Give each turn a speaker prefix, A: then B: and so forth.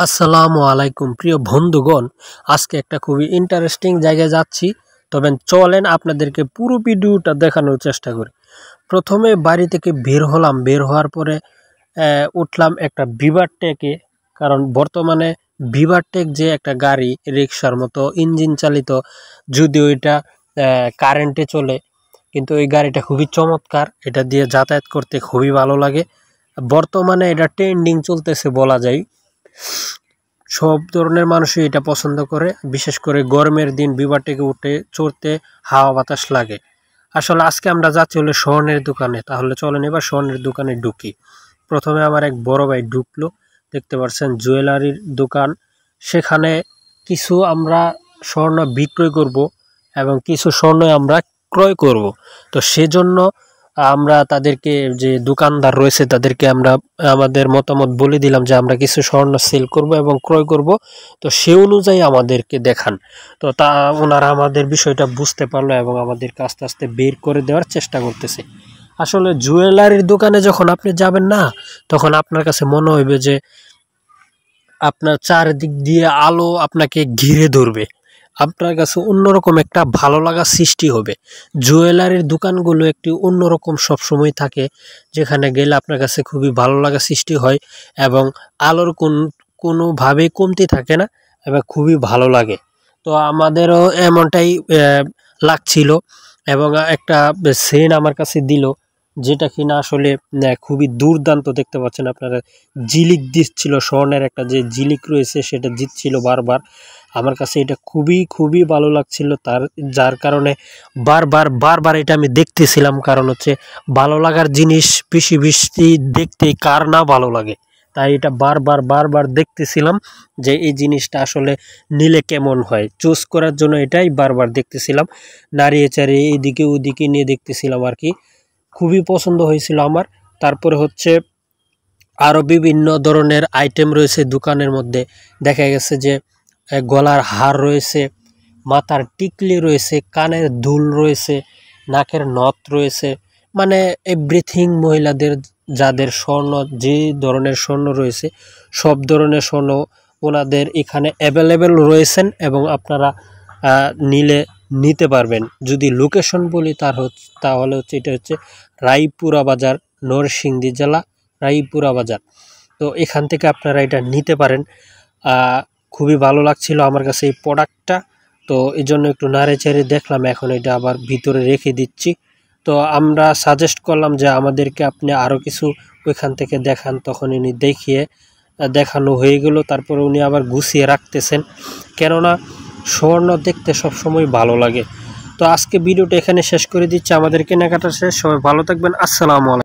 A: আসসালামু আলাইকুম প্রিয় বন্ধুগণ, আজকে একটা খুবই ইন্টারেস্টিং জায়গায় যাচ্ছি। তবে চলেন আপনাদেরকে পুরো ভিডিওটা দেখানোর চেষ্টা করি। প্রথমে বাড়ি থেকে বের হলাম, বের হওয়ার পরে উঠলাম একটা বিভারটেকে। কারণ বর্তমানে বিভারটেক যে একটা গাড়ি রিক্সার মতো ইঞ্জিন চালিত, যদিও এটা কারেন্টে চলে, কিন্তু এই গাড়িটা খুবই চমৎকার। এটা দিয়ে যাতায়াত করতে খুবই ভালো লাগে। বর্তমানে এটা ট্রেন্ডিং চলতেছে বলা যায়। সব ধরনের মানুষই এটা পছন্দ করে, বিশেষ করে গরমের দিন বিভারটেকে উঠে চড়তে হাওয়া বাতাস লাগে। আসলে আজকে আমরা যাচ্ছি হলো স্বর্ণের দোকানে। তাহলে চলেন এবার স্বর্ণের দোকানে ঢুকি। প্রথমে আমার এক বড় ভাই ঢুকলো, দেখতে পাচ্ছেন জুয়েলারির দোকান। সেখানে কিছু আমরা স্বর্ণ বিক্রয় করব এবং কিছু স্বর্ণ আমরা ক্রয় করব। তো সেজন্য আমরা তাদেরকে, যে দোকানদার রয়েছে তাদেরকে আমরা আমাদের মতামত বলে দিলাম যে আমরা কিছু স্বর্ণ সেল করব এবং ক্রয় করব। তো সে অনুযায়ী আমাদেরকে দেখান। তো ওনারা আমাদের বিষয়টা বুঝতে পারলো এবং আমাদেরকে আস্তে আস্তে বের করে দেওয়ার চেষ্টা করতেছে। আসলে জুয়েলারির দোকানে যখন আপনি যাবেন না, তখন আপনার কাছে মনে হইবে যে আপনার চারিদিক দিয়ে আলো আপনাকে ঘিরে ধরবে। আপনার কাছে অন্যরকম একটা ভালো লাগা সৃষ্টি হবে। জুয়েলারির দোকানগুলো একটি অন্যরকম সবসময় থাকে, যেখানে গেলে আপনার কাছে খুবই ভালো লাগা সৃষ্টি হয় এবং আলোর কোনোভাবেই কমতি থাকে না এবং খুবই ভালো লাগে। তো আমাদেরও এমনটাই লাগছিল এবং একটা সেন আমার কাছে দিল, যেটা কিনা আসলে খুবই দুর্দান্ত। দেখতে পাচ্ছেন আপনারা, জিলিক দিচ্ছিল, স্বর্ণের একটা যে জিলিক রয়েছে সেটা দিচ্ছিল বারবার। আমার কাছে এটা খুবই খুবই ভালো লাগছিল, যার কারণে বারবার এটা আমি দেখতেছিলাম। কারণ হচ্ছে ভালো লাগার জিনিস বেশি বেশি দেখতে কার না ভালো লাগে, তাই এটা বারবার দেখতেছিলাম যে এই জিনিসটা আসলে নিলে কেমন হয়। চুজ করার জন্য এটাই বারবার দেখতেছিলাম, নাড়িয়ে চাড়িয়ে এদিকে ওদিকে নিয়ে দেখতেছিলাম আর কি। খুবই পছন্দ হয়েছিল আমার। তারপরে হচ্ছে আরও বিভিন্ন ধরনের আইটেম রয়েছে দোকানের মধ্যে। দেখা গেছে যে গলার হার রয়েছে, মাথার টিকলি রয়েছে, কানের দুল রয়েছে, নাকের নথ রয়েছে, মানে এভরিথিং। মহিলাদের যাদের স্বর্ণ, যে ধরনের স্বর্ণ রয়েছে সব ধরনের স্বর্ণ ওনাদের এখানে অ্যাভেলেবেল রয়েছেন এবং আপনারা নিতে পারবেন। যদি লোকেশন বলি তাহলে হচ্ছে এটা হচ্ছে রায়পুরা বাজার, নরসিংদী জেলা রায়পুরা বাজার। তো এখান থেকে আপনারা এটা নিতে পারেন। খুবই ভালো লাগছিল আমার কাছে এই প্রোডাক্টটা। তো এই জন্য একটু নাড়ে চেড়ে দেখলাম, এখন এটা আবার ভিতরে রেখে দিচ্ছি। তো আমরা সাজেস্ট করলাম যে আমাদেরকে আপনি আরও কিছু ওইখান থেকে দেখান। তখন উনি দেখানো হয়ে গেল। তারপরে উনি আবার গুছিয়ে রাখতেছেন, কেননা স্বর্ণ দেখতে সবসময় ভালো লাগে। তো আজকে ভিডিওটা এখানে শেষ করে দিচ্ছি, আমাদের কেনাকাটা শেষ। সবাই ভালো থাকবেন। আসসালামু আলাইকুম।